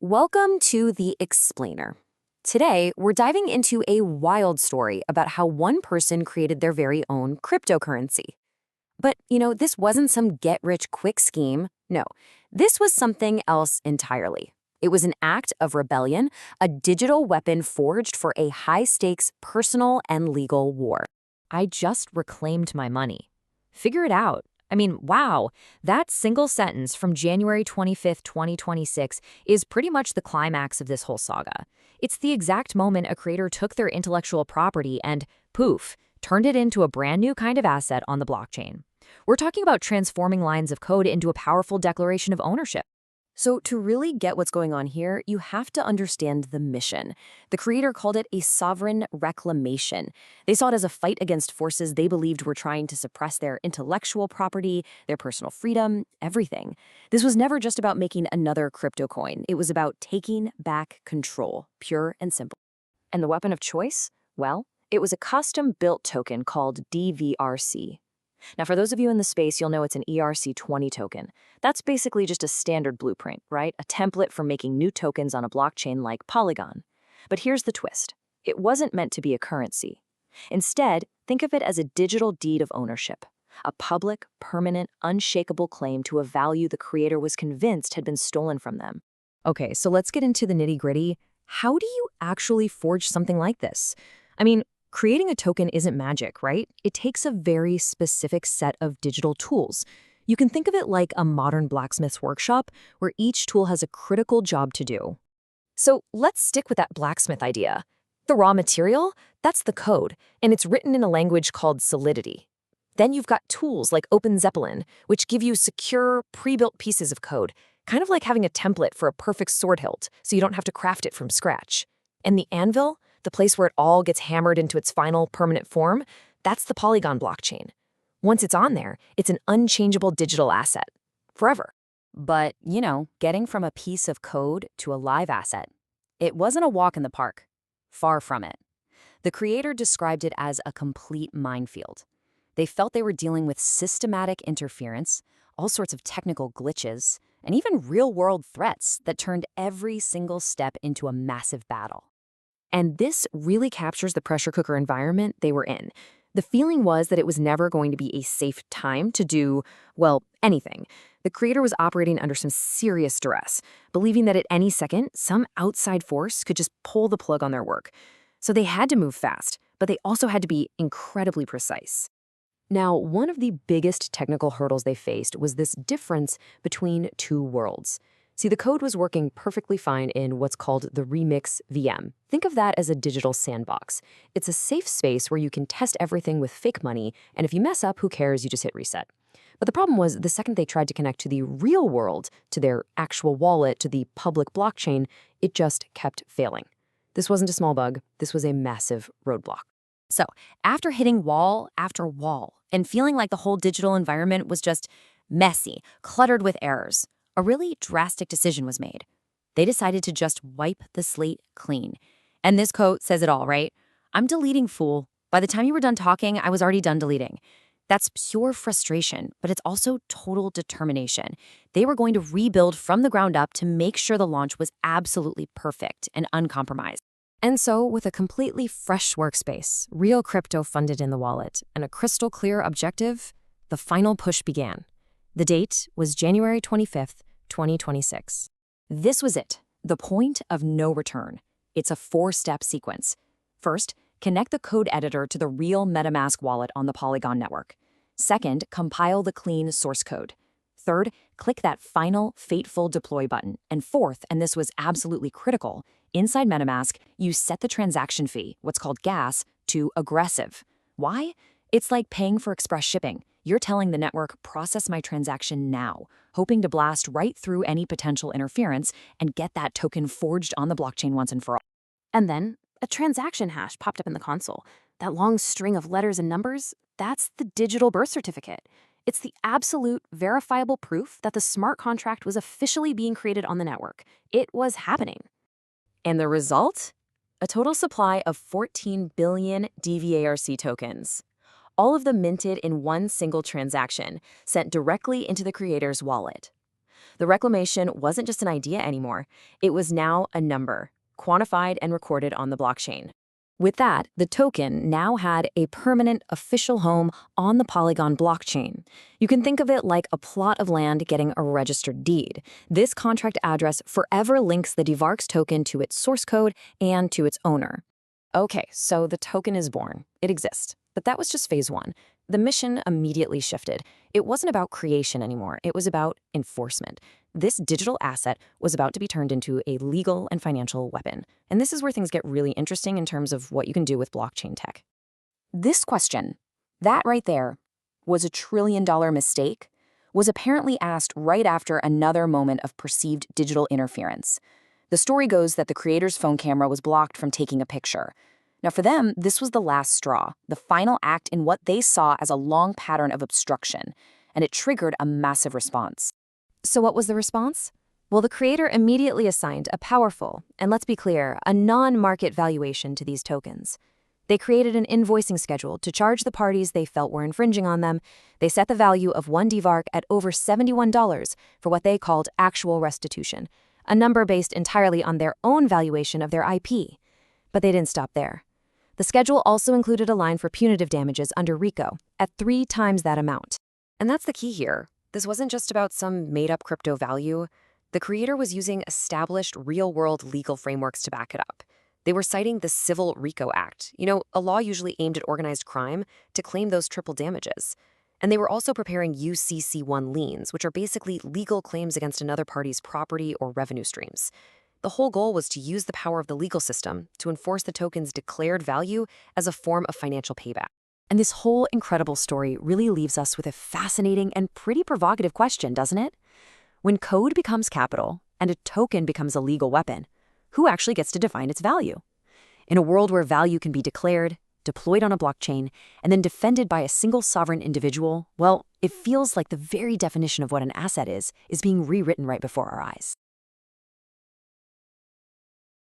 Welcome to The Explainer. Today, we're diving into a wild story about how one person created their very own cryptocurrency. But, this wasn't some get-rich-quick scheme. No, this was something else entirely. It was an act of rebellion, a digital weapon forged for a high-stakes personal and legal war. I just reclaimed my money. Figure it out. Wow, that single sentence from January 25th, 2026 is pretty much the climax of this whole saga. It's the exact moment a creator took their intellectual property and, poof, turned it into a brand new kind of asset on the blockchain. We're talking about transforming lines of code into a powerful declaration of ownership. So to really get what's going on here, you have to understand the mission. The creator called it a sovereign reclamation. They saw it as a fight against forces they believed were trying to suppress their intellectual property, their personal freedom, everything. This was never just about making another crypto coin. It was about taking back control, pure and simple. And the weapon of choice? Well, it was a custom-built token called DVRC. Now, for those of you in the space, you'll know it's an ERC20 token. That's basically just a standard blueprint, right? A template for making new tokens on a blockchain like Polygon. But here's the twist. It wasn't meant to be a currency. Instead, think of it as a digital deed of ownership, a public, permanent, unshakable claim to a value the creator was convinced had been stolen from them. Okay, so let's get into the nitty-gritty. How do you actually forge something like this? Creating a token isn't magic, right? It takes a very specific set of digital tools. You can think of it like a modern blacksmith's workshop, where each tool has a critical job to do. So let's stick with that blacksmith idea. The raw material, that's the code, and it's written in a language called Solidity. Then you've got tools like OpenZeppelin, which give you secure, pre-built pieces of code, kind of like having a template for a perfect sword hilt, so you don't have to craft it from scratch. And the anvil, the place where it all gets hammered into its final permanent form, that's the Polygon blockchain. Once it's on there, it's an unchangeable digital asset. Forever. But, getting from a piece of code to a live asset, it wasn't a walk in the park. Far from it. The creator described it as a complete minefield. They felt they were dealing with systematic interference, all sorts of technical glitches, and even real-world threats that turned every single step into a massive battle. And this really captures the pressure cooker environment they were in. The feeling was that it was never going to be a safe time to do, well, anything. The creator was operating under some serious duress, believing that at any second, some outside force could just pull the plug on their work. So they had to move fast, but they also had to be incredibly precise. Now, one of the biggest technical hurdles they faced was this difference between two worlds. See, the code was working perfectly fine in what's called the Remix VM. Think of that as a digital sandbox. It's a safe space where you can test everything with fake money, and if you mess up, who cares? You just hit reset. But the problem was, the second they tried to connect to the real world, to their actual wallet, to the public blockchain, it just kept failing. This wasn't a small bug. This was a massive roadblock. So, after hitting wall after wall and feeling like the whole digital environment was just messy, cluttered with errors, a really drastic decision was made. They decided to just wipe the slate clean. And this quote says it all, right? "I'm deleting, fool. By the time you were done talking, I was already done deleting." That's pure frustration, but it's also total determination. They were going to rebuild from the ground up to make sure the launch was absolutely perfect and uncompromised. And so, with a completely fresh workspace, real crypto funded in the wallet, and a crystal clear objective, the final push began. The date was January 25th, 2026. This was it, the point of no return. It's a four-step sequence. First, connect the code editor to the real MetaMask wallet on the Polygon network. Second, compile the clean source code. Third, click that final, fateful deploy button. And fourth, and this was absolutely critical, inside MetaMask, you set the transaction fee, what's called gas, to aggressive. Why? It's like paying for express shipping. You're telling the network, process my transaction now, hoping to blast right through any potential interference and get that token forged on the blockchain once and for all. And then a transaction hash popped up in the console. That long string of letters and numbers, that's the digital birth certificate. It's the absolute, verifiable proof that the smart contract was officially being created on the network. It was happening. And the result? A total supply of 14 billion DVARC tokens. All of them minted in one single transaction, sent directly into the creator's wallet. The reclamation wasn't just an idea anymore. It was now a number, quantified and recorded on the blockchain. With that, the token now had a permanent official home on the Polygon blockchain. You can think of it like a plot of land getting a registered deed. This contract address forever links the DeVarks token to its source code and to its owner. Okay, so the token is born. It exists. But that was just phase one. The mission immediately shifted. It wasn't about creation anymore. It was about enforcement. This digital asset was about to be turned into a legal and financial weapon. And this is where things get really interesting in terms of what you can do with blockchain tech. This question, that right there, was a trillion-dollar mistake, was apparently asked right after another moment of perceived digital interference. The story goes that the creator's phone camera was blocked from taking a picture. Now for them, this was the last straw, the final act in what they saw as a long pattern of obstruction, and it triggered a massive response. So what was the response? Well, the creator immediately assigned a powerful, and let's be clear, a non-market valuation to these tokens. They created an invoicing schedule to charge the parties they felt were infringing on them. They set the value of one DeVark at over $71 for what they called actual restitution, a number based entirely on their own valuation of their IP. But they didn't stop there. The schedule also included a line for punitive damages under RICO at 3 times that amount. And that's the key here. This wasn't just about some made-up crypto value. The creator was using established real-world legal frameworks to back it up. They were citing the Civil RICO Act, a law usually aimed at organized crime, to claim those triple damages. And they were also preparing UCC1 liens, which are basically legal claims against another party's property or revenue streams. The whole goal was to use the power of the legal system to enforce the token's declared value as a form of financial payback. And this whole incredible story really leaves us with a fascinating and pretty provocative question, doesn't it? When code becomes capital and a token becomes a legal weapon, who actually gets to define its value? In a world where value can be declared, deployed on a blockchain, and then defended by a single sovereign individual, well, it feels like the very definition of what an asset is being rewritten right before our eyes.